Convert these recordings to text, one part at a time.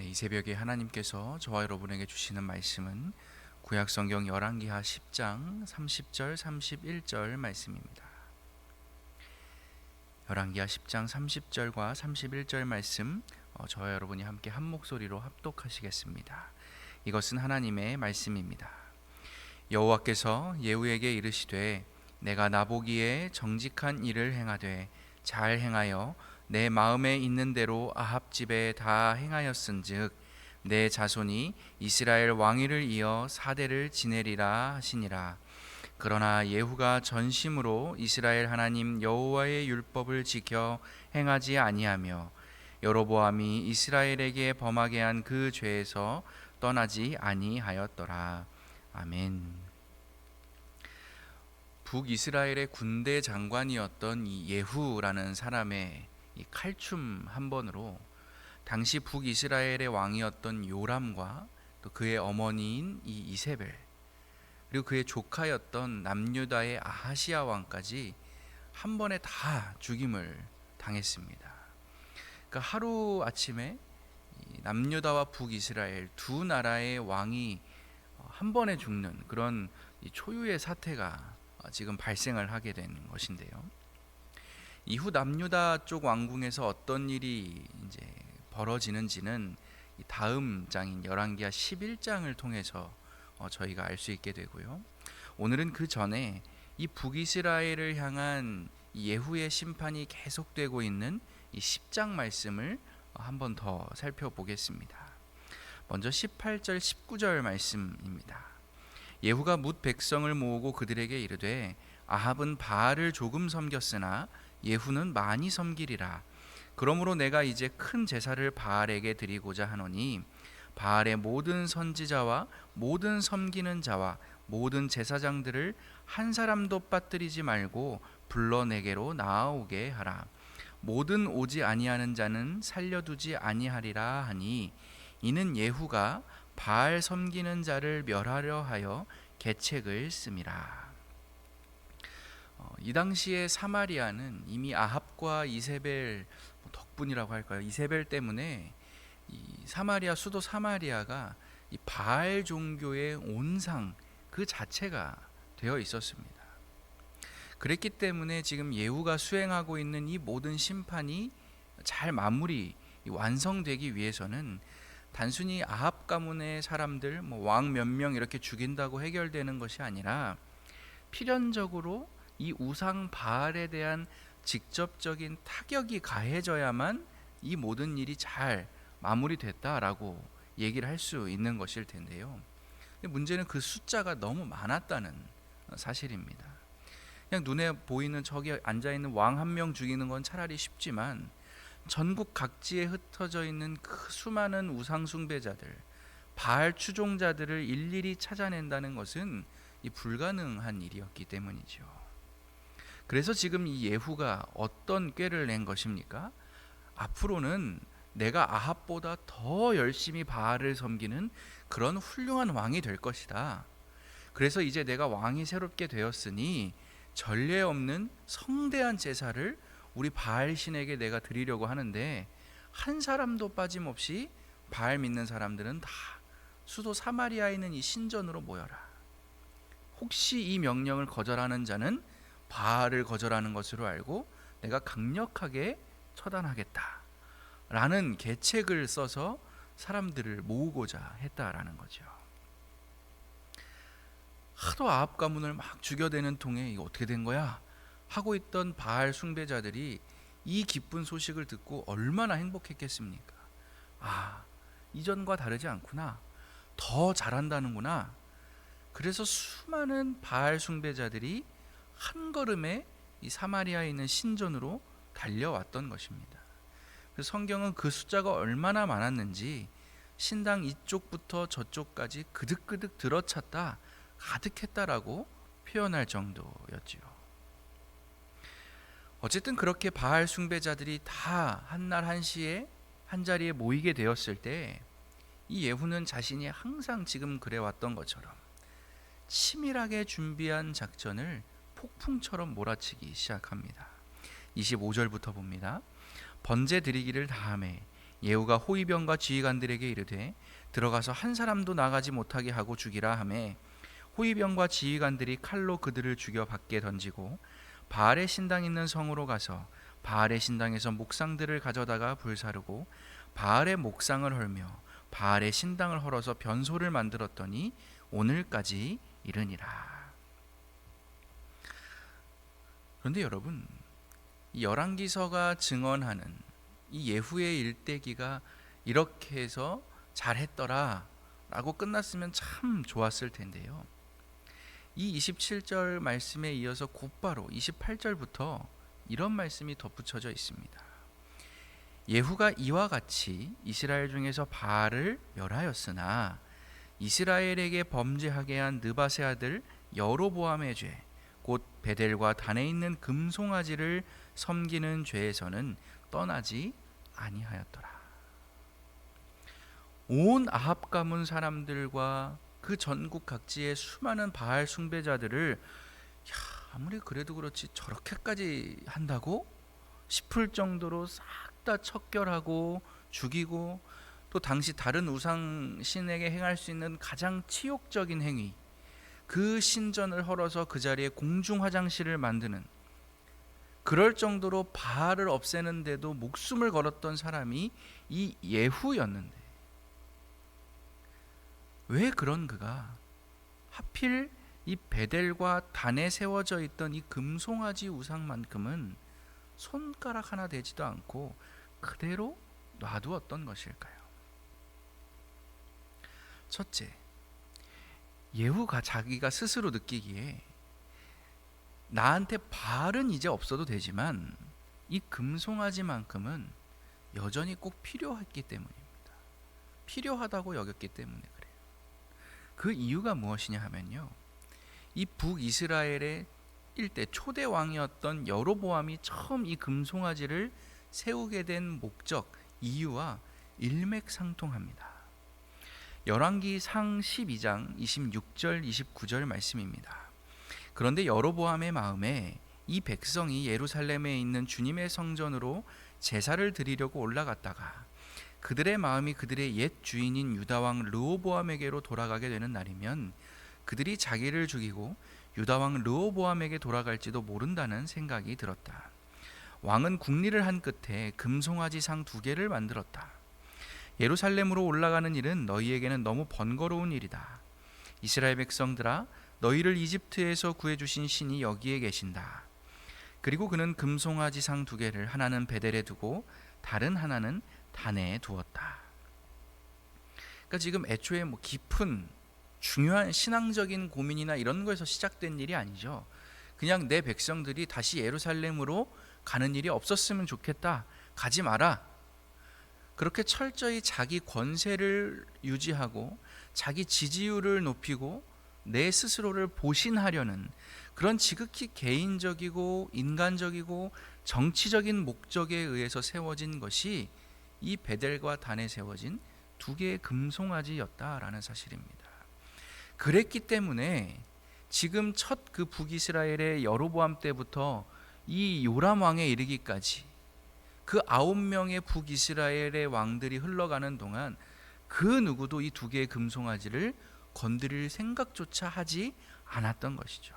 이 새벽에 하나님께서 저와 여러분에게 주시는 말씀은 구약성경 열왕기하 10장 30절 31절 말씀입니다. 열왕기하 10장 30절과 31절 말씀 저와 여러분이 함께 한 목소리로 합독하시겠습니다. 이것은 하나님의 말씀입니다. 여호와께서 예후에게 이르시되 내가 나보기에 정직한 일을 행하되 잘 행하여 내 마음에 있는 대로 아합 집에 다 행하였은즉 내 자손이 이스라엘 왕위를 이어 4대를 지내리라 하시니라. 그러나 예후가 전심으로 이스라엘 하나님 여호와의 율법을 지켜 행하지 아니하며 여로보암이 이스라엘에게 범하게 한 그 죄에서 떠나지 아니하였더라. 아멘. 북이스라엘의 군대 장관이었던 이 예후라는 사람의 이 칼춤 한 번으로 당시 북이스라엘의 왕이었던 요람과 또 그의 어머니인 이 이세벨 그리고 그의 조카였던 남유다의 아하시아 왕까지 한 번에 다 죽임을 당했습니다. 그러니까 하루 아침에 남유다와 북이스라엘 두 나라의 왕이 한 번에 죽는 그런 초유의 사태가 지금 발생을 하게 된 것인데요. 이후 남유다 쪽 왕궁에서 어떤 일이 이제 벌어지는지는 다음 장인 열왕기하 11장을 통해서 저희가 알 수 있게 되고요. 오늘은 그 전에 이 북이스라엘을 향한 예후의 심판이 계속되고 있는 이 10장 말씀을 한 번 더 살펴보겠습니다. 먼저 18절 19절 말씀입니다. 예후가 뭇 백성을 모으고 그들에게 이르되 아합은 바알을 조금 섬겼으나 예후는 많이 섬기리라. 그러므로 내가 이제 큰 제사를 바알에게 드리고자 하노니 바알의 모든 선지자와 모든 섬기는 자와 모든 제사장들을 한 사람도 빠뜨리지 말고 불러 내게로 나아오게 하라. 모든 오지 아니하는 자는 살려두지 아니하리라 하니 이는 예후가 바알 섬기는 자를 멸하려 하여 계책을 씁니다. 이 당시에 사마리아는 이미 아합과 이세벨 덕분이라고 할까요? 이세벨 때문에 이 사마리아 수도 사마리아가 이 바알 종교의 온상 그 자체가 되어 있었습니다. 그랬기 때문에 지금 예후가 수행하고 있는 이 모든 심판이 잘 마무리 완성되기 위해서는 단순히 아합 가문의 사람들 왕 몇 명 이렇게 죽인다고 해결되는 것이 아니라 필연적으로 이 우상 바알에 대한 직접적인 타격이 가해져야만 이 모든 일이 잘 마무리됐다라고 얘기를 할 수 있는 것일 텐데요. 문제는 그 숫자가 너무 많았다는 사실입니다. 그냥 눈에 보이는 저기 앉아있는 왕 한 명 죽이는 건 차라리 쉽지만 전국 각지에 흩어져 있는 그 수많은 우상 숭배자들, 바알 추종자들을 일일이 찾아낸다는 것은 이 불가능한 일이었기 때문이죠. 그래서 지금 이 예후가 어떤 꾀를 낸 것입니까? 앞으로는 내가 아합보다 더 열심히 바알을 섬기는 그런 훌륭한 왕이 될 것이다. 그래서 이제 내가 왕이 새롭게 되었으니 전례 없는 성대한 제사를 우리 바알 신에게 내가 드리려고 하는데 한 사람도 빠짐없이 바알 믿는 사람들은 다 수도 사마리아에 있는 이 신전으로 모여라. 혹시 이 명령을 거절하는 자는 바알을 거절하는 것으로 알고 내가 강력하게 처단하겠다 라는 계책을 써서 사람들을 모으고자 했다라는 거죠. 하도 아합 가문을 막 죽여대는 통에 이거 어떻게 된 거야? 하고 있던 바알 숭배자들이 이 기쁜 소식을 듣고 얼마나 행복했겠습니까? 아, 이전과 다르지 않구나. 더 잘한다는구나. 그래서 수많은 바알 숭배자들이 한 걸음에 이 사마리아에 있는 신전으로 달려왔던 것입니다. 그래서 성경은 그 숫자가 얼마나 많았는지 신당 이쪽부터 저쪽까지 그득그득 들어찼다, 가득했다라고 표현할 정도였지요. 어쨌든 그렇게 바알 숭배자들이 다 한날 한시에 한자리에 모이게 되었을 때 이 예후는 자신이 항상 지금 그래왔던 것처럼 치밀하게 준비한 작전을 폭풍처럼 몰아치기 시작합니다. 25절부터 봅니다. 번제 드리기를 다하매 예후가 호위병과 지휘관들에게 이르되 들어가서 한 사람도 나가지 못하게 하고 죽이라 하매 호위병과 지휘관들이 칼로 그들을 죽여 밖에 던지고 바알의 신당 있는 성으로 가서 바알의 신당에서 목상들을 가져다가 불사르고 바알의 목상을 헐며 바알의 신당을 헐어서 변소를 만들었더니 오늘까지 이르니라. 그런데 여러분, 이 열왕기서가 증언하는 이 예후의 일대기가 이렇게 해서 잘했더라 라고 끝났으면 참 좋았을 텐데요. 이 27절 말씀에 이어서 곧바로 28절부터 이런 말씀이 덧붙여져 있습니다. 예후가 이와 같이 이스라엘 중에서 바알을 멸하였으나 이스라엘에게 범죄하게 한 느밧의 아들 여로보암의 죄, 곧 베델과 단에 있는 금송아지를 섬기는 죄에서는 떠나지 아니하였더라. 온 아합 가문 사람들과 그 전국 각지의 수많은 바알 숭배자들을 아무리 그래도 그렇지 저렇게까지 한다고 싶을 정도로 싹 다 척결하고 죽이고, 또 당시 다른 우상 신에게 행할 수 있는 가장 치욕적인 행위, 그 신전을 헐어서 그 자리에 공중 화장실을 만드는, 그럴 정도로 바알을 없애는데도 목숨을 걸었던 사람이 이 예후였는데 왜 그런 그가 하필 이 베델과 단에 세워져 있던 이 금송아지 우상만큼은 손가락 하나 되지도 않고 그대로 놔두었던 것일까요? 첫째, 예후가 자기가 스스로 느끼기에 나한테 바알은 이제 없어도 되지만 이 금송아지만큼은 여전히 꼭 필요했기 때문입니다. 필요하다고 여겼기 때문에 그래요. 그 이유가 무엇이냐 하면요, 이 북이스라엘의 일대 초대 왕이었던 여로보암이 처음 이 금송아지를 세우게 된 목적, 이유와 일맥상통합니다. 열왕기 상 12장 26절 29절 말씀입니다. 그런데 여로보암의 마음에 이 백성이 예루살렘에 있는 주님의 성전으로 제사를 드리려고 올라갔다가 그들의 마음이 그들의 옛 주인인 유다왕 르호보암에게로 돌아가게 되는 날이면 그들이 자기를 죽이고 유다왕 르호보암에게 돌아갈지도 모른다는 생각이 들었다. 왕은 궁리를 한 끝에 금송아지 상 2개를 만들었다. 예루살렘으로 올라가는 일은 너희에게는 너무 번거로운 일이다. 이스라엘 백성들아, 너희를 이집트에서 구해주신 신이 여기에 계신다. 그리고 그는 금송아지 상 2개를 하나는 베델에 두고 다른 하나는 단에 두었다. 그러니까 지금 애초에 깊은 중요한 신앙적인 고민이나 이런 거에서 시작된 일이 아니죠. 그냥 내 백성들이 다시 예루살렘으로 가는 일이 없었으면 좋겠다, 가지 마라, 그렇게 철저히 자기 권세를 유지하고 자기 지지율을 높이고 내 스스로를 보신하려는 그런 지극히 개인적이고 인간적이고 정치적인 목적에 의해서 세워진 것이 이 베델과 단에 세워진 2개의 금송아지였다라는 사실입니다. 그랬기 때문에 지금 첫 그 북이스라엘의 여로보암 때부터 이 요람 왕에 이르기까지 그 9명의 북이스라엘의 왕들이 흘러가는 동안 그 누구도 이 2개의 금송아지를 건드릴 생각조차 하지 않았던 것이죠.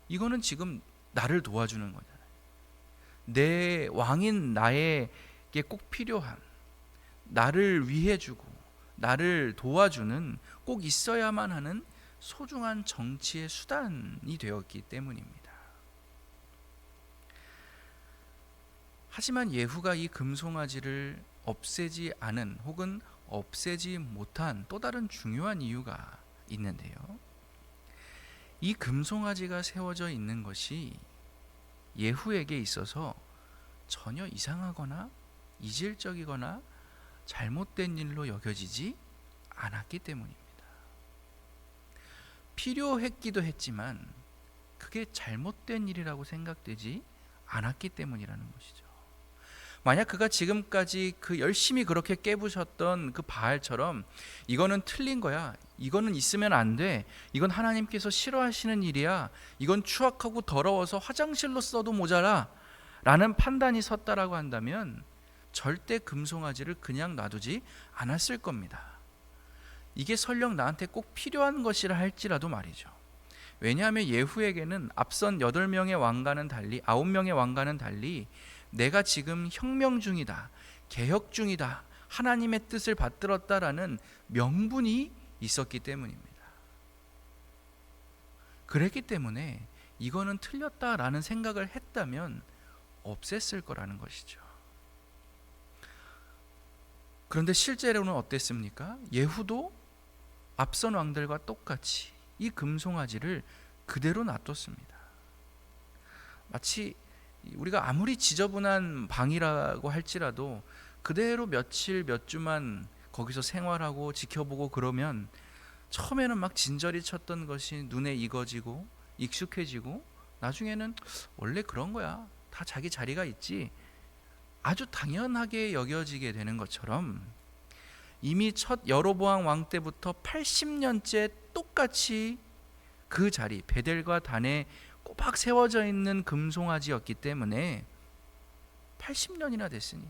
이거는 지금 나를 도와주는 거잖아요. 내 왕인 나에게 꼭 필요한, 나를 위해주고 나를 도와주는, 꼭 있어야만 하는 소중한 정치의 수단이 되었기 때문입니다. 하지만 예후가 이 금송아지를 없애지 않은, 혹은 없애지 못한 또 다른 중요한 이유가 있는데요, 이 금송아지가 세워져 있는 것이 예후에게 있어서 전혀 이상하거나 이질적이거나 잘못된 일로 여겨지지 않았기 때문입니다. 필요했기도 했지만 그게 잘못된 일이라고 생각되지 않았기 때문이라는 것이죠. 만약 그가 지금까지 그 열심히 그렇게 깨부셨던 그 바알처럼 이거는 틀린 거야, 이거는 있으면 안 돼, 이건 하나님께서 싫어하시는 일이야, 이건 추악하고 더러워서 화장실로 써도 모자라 라는 판단이 섰다라고 한다면 절대 금송아지를 그냥 놔두지 않았을 겁니다. 이게 설령 나한테 꼭 필요한 것이라 할지라도 말이죠. 왜냐하면 예후에게는 앞선 8명의 왕과는 달리 9명의 왕과는 달리 내가 지금 혁명 중이다, 개혁 중이다, 하나님의 뜻을 받들었다라는 명분이 있었기 때문입니다. 그랬기 때문에 이거는 틀렸다라는 생각을 했다면 없앴을 거라는 것이죠. 그런데 실제로는 어땠습니까? 예후도 앞선 왕들과 똑같이 이 금송아지를 그대로 놔뒀습니다. 마치 우리가 아무리 지저분한 방이라고 할지라도 그대로 며칠 몇 주만 거기서 생활하고 지켜보고 그러면 처음에는 막 진저리 쳤던 것이 눈에 익어지고 익숙해지고 나중에는 원래 그런 거야, 다 자기 자리가 있지, 아주 당연하게 여겨지게 되는 것처럼 이미 첫 여로보암 왕 때부터 80년째 똑같이 그 자리, 베델과 단에 꼬박 세워져 있는 금송아지였기 때문에 80년이나 됐으니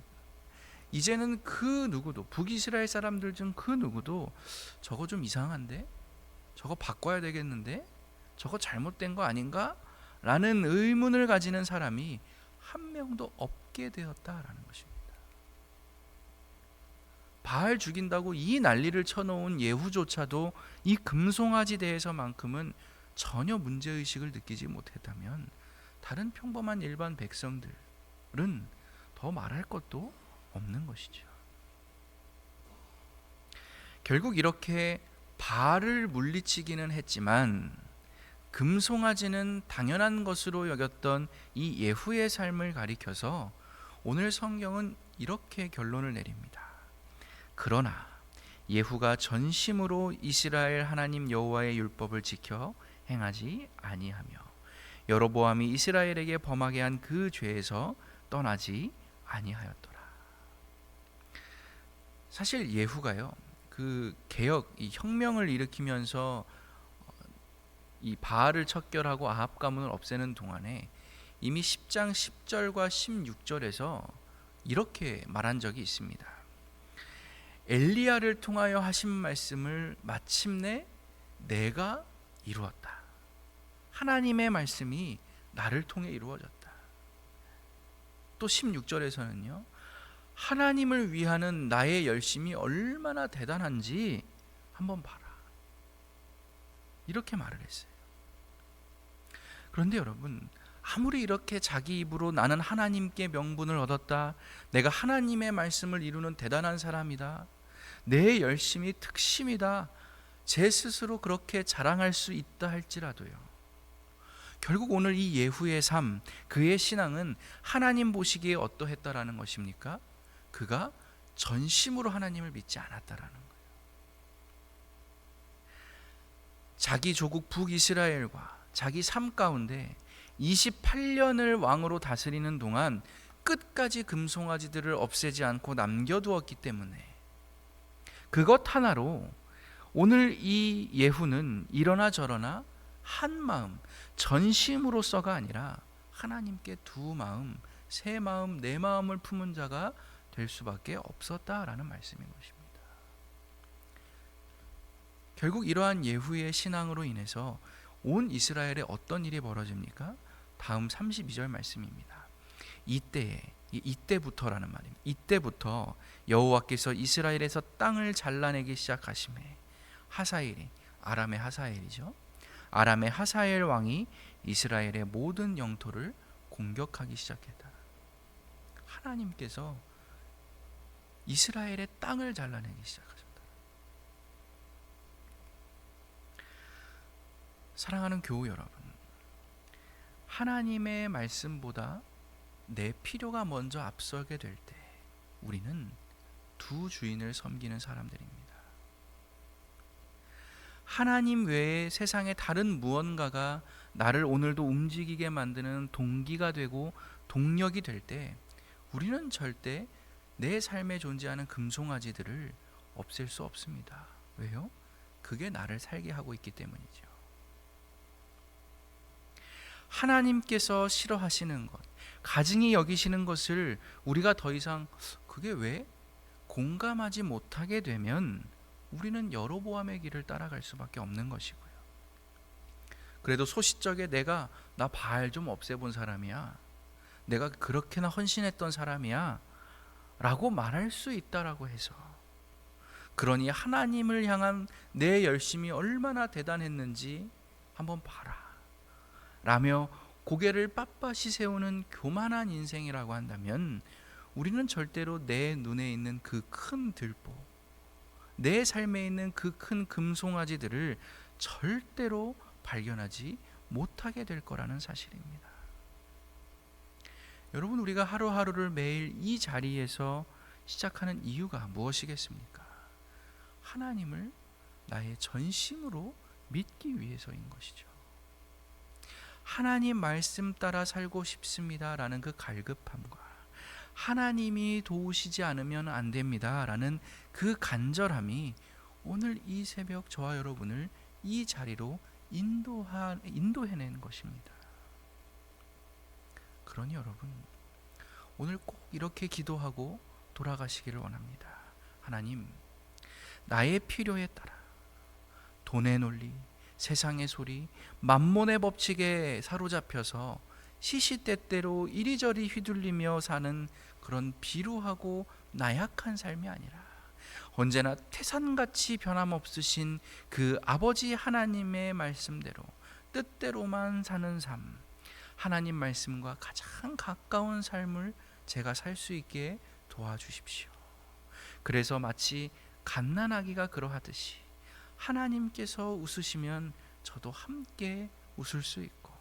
이제는 그 누구도, 북이스라엘 사람들 중 그 누구도 저거 좀 이상한데? 저거 바꿔야 되겠는데? 저거 잘못된 거 아닌가? 라는 의문을 가지는 사람이 한 명도 없게 되었다라는 것입니다. 바알 죽인다고 이 난리를 쳐놓은 예후조차도 이 금송아지 대해서만큼은 전혀 문제의식을 느끼지 못했다면 다른 평범한 일반 백성들은 더 말할 것도 없는 것이죠. 결국 이렇게 바알을 물리치기는 했지만 금송아지는 당연한 것으로 여겼던 이 예후의 삶을 가리켜서 오늘 성경은 이렇게 결론을 내립니다. 그러나 예후가 전심으로 이스라엘 하나님 여호와의 율법을 지켜 행하지 아니하며 여로보암이 이스라엘에게 범하게 한 그 죄에서 떠나지 아니하였더라. 사실 예후가요, 그 개혁, 이 혁명을 일으키면서 이 바알을 척결하고 아합 가문을 없애는 동안에 이미 10장 10절과 16절에서 이렇게 말한 적이 있습니다. 엘리야를 통하여 하신 말씀을 마침내 내가 이루었다. 하나님의 말씀이 나를 통해 이루어졌다. 또 16절에서는요, 하나님을 위하는 나의 열심이 얼마나 대단한지 한번 봐라. 이렇게 말을 했어요. 그런데 여러분, 아무리 이렇게 자기 입으로 나는 하나님께 명분을 얻었다, 내가 하나님의 말씀을 이루는 대단한 사람이다, 내 열심이 특심이다, 제 스스로 그렇게 자랑할 수 있다 할지라도요, 결국 오늘 이 예후의 삶, 그의 신앙은 하나님 보시기에 어떠했다라는 것입니까? 그가 전심으로 하나님을 믿지 않았다라는 거예요. 자기 조국 북이스라엘과 자기 삶 가운데 28년을 왕으로 다스리는 동안 끝까지 금송아지들을 없애지 않고 남겨두었기 때문에 그것 하나로 오늘 이 예후는 이러나 저러나 한 마음, 전심으로서가 아니라 하나님께 두 마음, 세 마음, 네 마음을 품은 자가 될 수밖에 없었다라는 말씀인 것입니다. 결국 이러한 예후의 신앙으로 인해서 온 이스라엘에 어떤 일이 벌어집니까? 다음 32절 말씀입니다. 이때부터라는 말입니다. 이때부터 여호와께서 이스라엘에서 땅을 잘라내기 시작하시매 하사엘이, 아람의 하사엘이죠, 아람의 하사엘 왕이 이스라엘의 모든 영토를 공격하기 시작했다. 하나님께서 이스라엘의 땅을 잘라내기 시작하셨다. 사랑하는 교우 여러분, 하나님의 말씀보다 내 필요가 먼저 앞서게 될 때 우리는 두 주인을 섬기는 사람들입니다. 하나님 외에 세상에 다른 무언가가 나를 오늘도 움직이게 만드는 동기가 되고 동력이 될 때 우리는 절대 내 삶에 존재하는 금송아지들을 없앨 수 없습니다. 왜요? 그게 나를 살게 하고 있기 때문이죠. 하나님께서 싫어하시는 것, 가증히 여기시는 것을 우리가 더 이상 그게 왜? 공감하지 못하게 되면 우리는 여로보암의 길을 따라갈 수밖에 없는 것이고요. 그래도 소시적에 나 바알 좀 없애본 사람이야, 내가 그렇게나 헌신했던 사람이야 라고 말할 수 있다라고 해서, 그러니 하나님을 향한 내 열심이 얼마나 대단했는지 한번 봐라 라며 고개를 빳빳이 세우는 교만한 인생이라고 한다면, 우리는 절대로 내 눈에 있는 그 큰 들보, 내 삶에 있는 그 큰 금송아지들을 절대로 발견하지 못하게 될 거라는 사실입니다. 여러분, 우리가 하루하루를 매일 이 자리에서 시작하는 이유가 무엇이겠습니까? 하나님을 나의 전심으로 믿기 위해서인 것이죠. 하나님 말씀 따라 살고 싶습니다 라는 그 갈급함과, 하나님이 도우시지 않으면 안 됩니다 라는 그 간절함이 오늘 이 새벽 저와 여러분을 이 자리로 인도해낸 것입니다. 그러니 여러분, 오늘 꼭 이렇게 기도하고 돌아가시기를 원합니다. 하나님, 나의 필요에 따라 돈의 논리, 세상의 소리, 만몬의 법칙에 사로잡혀서 시시때때로 이리저리 휘둘리며 사는 그런 비루하고 나약한 삶이 아니라, 언제나 태산같이 변함없으신 그 아버지 하나님의 말씀대로 뜻대로만 사는 삶, 하나님 말씀과 가장 가까운 삶을 제가 살 수 있게 도와주십시오. 그래서 마치 갓난아기가 그러하듯이 하나님께서 웃으시면 저도 함께 웃을 수 있고,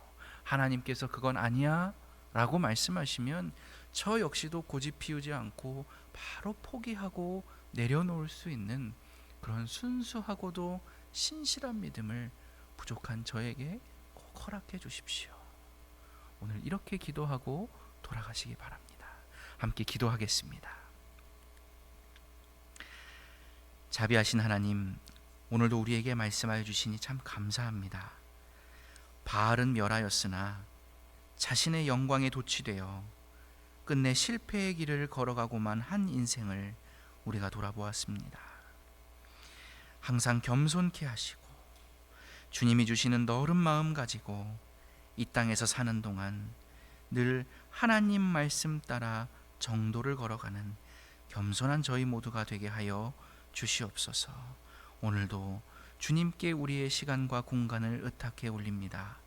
하나님께서 그건 아니야 라고 말씀하시면 저 역시도 고집 피우지 않고 바로 포기하고 내려놓을 수 있는 그런 순수하고도 신실한 믿음을 부족한 저에게 꼭 허락해 주십시오. 오늘 이렇게 기도하고 돌아가시기 바랍니다. 함께 기도하겠습니다. 자비하신 하나님, 오늘도 우리에게 말씀하여 주시니 참 감사합니다. 바알은 멸하였으나 자신의 영광에 도취되어 끝내 실패의 길을 걸어가고만 한 인생을 우리가 돌아보았습니다. 항상 겸손케 하시고 주님이 주시는 너른 마음 가지고 이 땅에서 사는 동안 늘 하나님 말씀 따라 정도를 걸어가는 겸손한 저희 모두가 되게 하여 주시옵소서. 오늘도 주님께 우리의 시간과 공간을 의탁해 올립니다.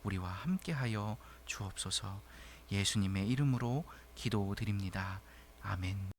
우리와 함께하여 주옵소서. 예수님의 이름으로 기도드립니다. 아멘.